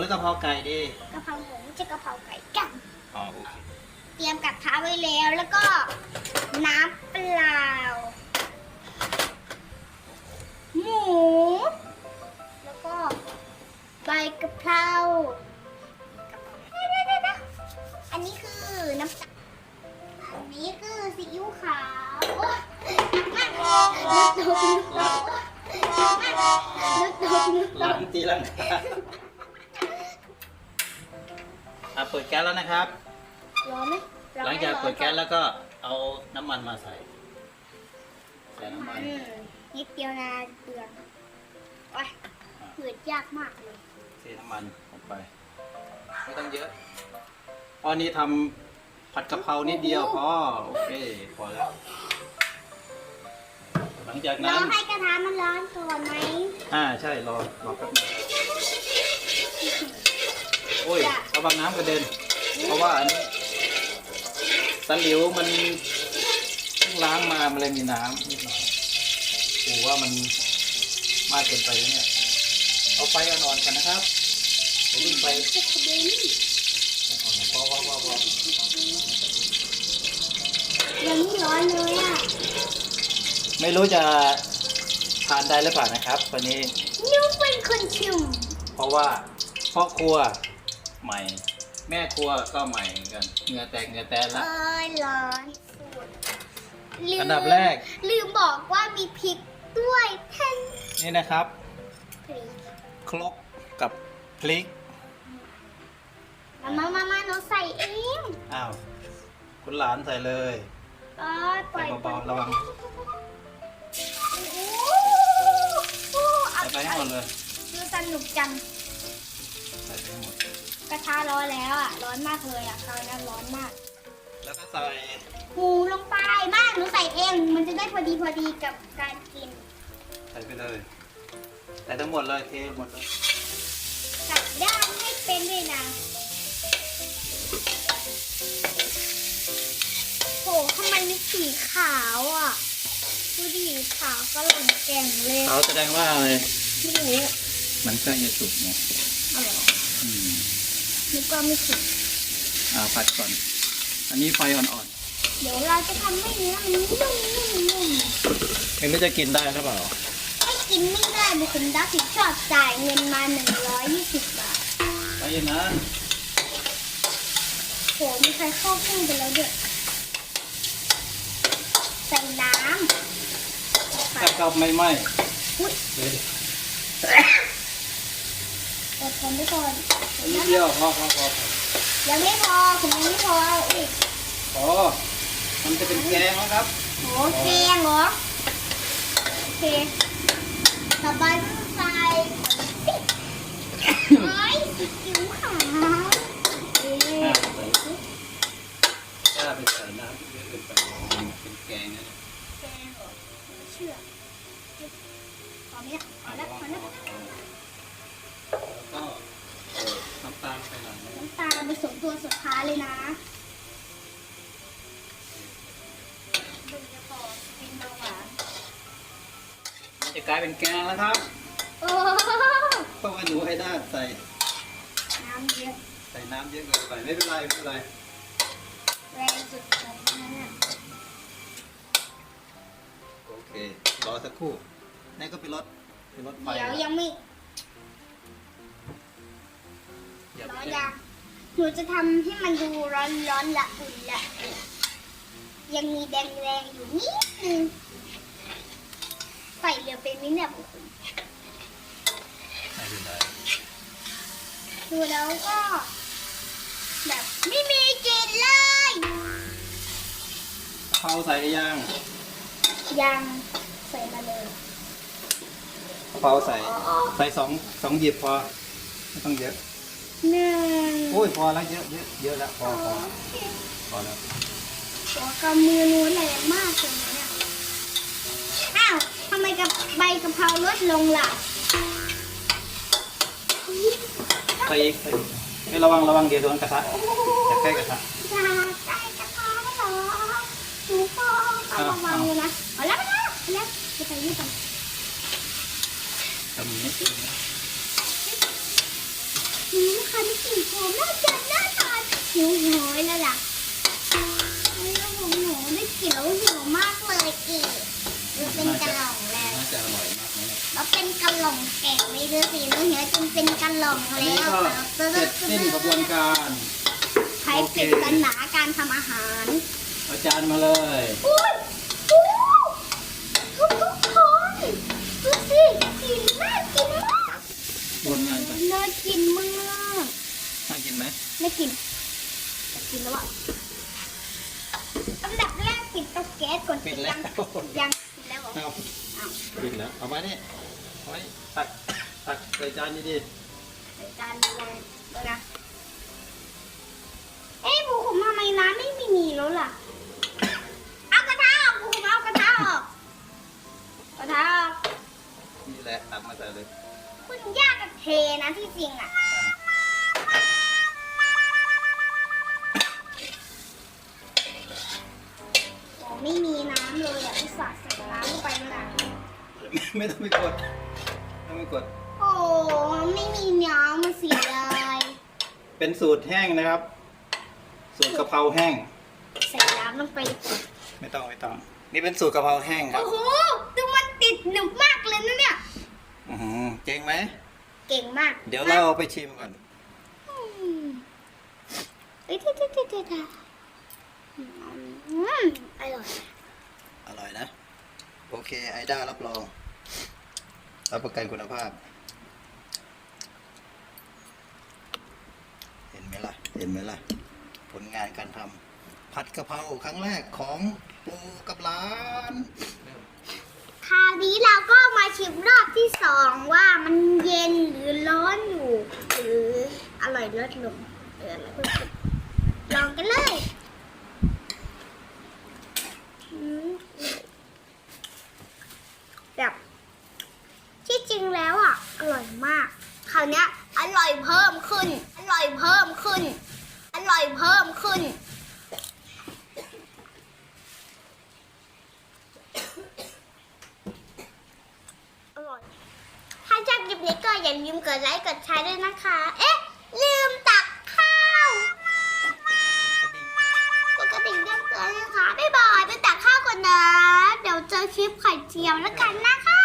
รือกะเพราไก่ดีกะเพราหมูไม่ใช่กะเพราไก่กันอ๋อโอเคเตรียมกระทะไว้แล้วแล้วก็น้ำเปล่าหมูแล้วก็ใบกะเพราอันนี้คือน้ำตาลอันนี้คือซีอิ๊วขาวโอ๊ยนึกตกล้างตีลังกาเปิดแก๊สแล้วนะครับร้อนไหม หลังจากเปิดแก๊สแล้วก็เอาน้ำมันมาใส่น้ำมันนิดเดียวนะเปลือกโอ๊ยเปิดยากมากเลยเทน้ำมันลงไปไม่ต้องเยอะตอนนี้ทำผัดกะเพรานิดเดียวพอโอเคพอแล้วหลังจากนั้นรอให้กระทะมันร้อนก่อนไหมใช่รอแป๊บนึงโอ้ยระวังน้ำกระเด็นเพราะว่าอันนี้ตะหลิวมันเพิ่งล้างมามันเลยมีน้ำนิดหน่อยโอ้ว่ามันมากเกินไปแล้วเนี่ยเอาไฟอ่อนๆกันนะครับอย่าเพิ่งไฟอ่อนพอยังไม่ร้อนเลยอ่ะไม่รู้จะทานได้หรือเปล่านะครับตอนนี้นุ๊กเป็นคนชิมเพราะว่าพ่อครัวใหม่แม่ครัวก็ใหม่เหมือนกันเหงื่อแตกแล้วร้อนสุดอันดับแรกลืมบอกว่ามีพริกด้วยแท่งนี่นะครับครกกับพริกมาหนูใส่เอง อ้าวคุณหลานใส่เลยปล่อยเบาๆระวังใส่ไปให้หมดเลยดูสนุกจังใส่ไปให้หมดกระทะร้อนแล้วอ่ะร้อนมากเลยอ่ะคราวนี้ร้อนมากแล้วก็ใส่หมูลงไปมากหนูใส่เองมันจะได้พอดีกับการกินใส่ไปเลยใส่ทั้งหมดเลยเทหมดเลยกลับด้านให้เป็นด้วยนะโหทำไมมีสีขาวอ่ะดูดิขาวก็หล่นแก่งเลยเขาแสดงว่าอะไรไม่รู้มันใกล้จะสุกไงอร่อยนึกว่าไม่สุกผัดก่อนอันนี้ไฟอ่อนๆเดี๋ยวเราจะทำให้เนื้อมันนุ่มไม่รู้จะกินได้หรือเปล่าไม่กินไม่ได้บุคุณดักผิดชอบจ่ายเงินมา120 บาทไปอย่างนั้นโหมีใครเข้าพุ่งไปแล้วเด็กใส่น้ำถ้ากับไม่ไหม้อุ้ยอดทนไปก่อนนิดเดียวพอยังไม่พอผมยังไม่พออีกมันจะเป็นแกงแล้วครับโอเคเหรอโอเคต่อไปใส่ซีอิ๊วขาวถ้าไปใส่น้ำเยอะเกินไปเป็นแกงนะแกงเหรอไม่เชื่อตอนนี้พอแล้วแล้วก็น้ำตาลไปหน่อยน้ำตาลผสมตัวสุดท้ายเลยนะดูจะพอกินเบาหวานจะกลายเป็นแกงแล้วครับโอ้ต้องมาดูให้ได้ใส่น้ำเยอะใส่น้ำเยอะเกินไปไม่เป็นไรแรงสุดของนั่นน่ะโอเครอสักครู่นี่ก็ไปรดไฟเดี๋ยวยังไม่ร้อนยังหนูจะทำให้มันดูร้อนละอุ่นละยังมีแดงอยู่นิดนึงไฟเหลือเป็นนิดแบบดูแล้วก็แบบไม่มีกลิ่นเลยเขาใส่ยังใส่มาเลยเผาใส่สองหยิบพอไม่ต้องเยอะโอ้ยพอแล้วเยอะแล้วพอแล้วหัวกำมือนูนแรงมากเลยเนี่ยอ้าวทำไมกับใบกะเพราลดลงล่ะใส่ให้ระวังเดี๋ยวโดนกระทะอย่าใกล้กระทะอย่าใกล้กระทะหรอหนูก็ระวังเลยนะเอาแล้วจะไปยืดกันทำนี้ องแกะไม่ดูสิน้องเหนือจนเป็นกระหล่อง อัน แล้ นี้ ว ก็เสร็จสิ้นกระบวนการ ใช้ปริศนาการทำอาหาร เอาจานมาเลย อุ้ยอู้ทุกคนดูสิกลินน่ากินมาก บนงานไป น่ากินมาก น่ากินไหม ไม่กินกินแล้วอ่ะอันดับแรกปิดเตาแก๊สก่อน ปิดแล้ว ยังปิดแล้วเหรอ เอา อ้าว ปิดแล้วเอาไว้นี่เอาไว้ตักใส่จานดี ใส่จานเลยเดี๋ยวนะเอ้ยบูขุมทำไมน้ำไม่มีแล้วล่ะเอากระทะออกบูขุมเอากระทะออกกระทะออก ๆนี่แหละตักมาใส่เลย คุณยากกับเทนะที่จริงอ่ะโอ้ไม่มีน้ำเลยอ่ะอุตส่าห์ใส่น้ำลงไปแล้วนะ ไม่ต้องไปกดไม่ต้องไปกด โอ้ไม่มีน้ำมาเสียดาย เป็นสูตรแห้งนะครับ สูตรกะเพราแห้ง ใส่น้ำลงไป ไม่ต้องนี่เป็นสูตรกะเพราแห้งครั โอ้ บ โหดูมันติดหนึบมากเลยนะเนี่ย เก่งไหม เก่งมาก เดี๋ยวเราไปชิมก่อน อืมเอ้ยเท่ๆอร่อย อร่อยนะ โอเคไอด้ารับรองรับประกันคุณภาพ เห็นไหมล่ะ ผลงานการทำผัดกะเพราครั้งแรกของปูกับหลาน คราวนี้เราก็มาชิมรอบที่สองว่ามันเย็นหรือร้อนอยู่ หรืออร่อยลดลงหรืออะไรเพิ่มขึ้นลองกันเลยอืมแบบที่จริงแล้วอ่ะ อร่อยมาก คราวเนี้ยอร่อยเพิ่มขึ้น อร่อยเพิ่มขึ้น อร่อยเพิ่มขึ้น อร่อย ถ้าชอบคลิปนี้ก็อย่าลืมกดไลค์กดแชร์ด้วยนะคะ เอ๊ะ ลืมตักข้าวกดกระดิ่งเรียบร้อยนะคะ บ๊ายบายไปตักข้าวก่อนนะ เดี๋ยวเจอคลิปไข่เจียวแล้วกันนะคะ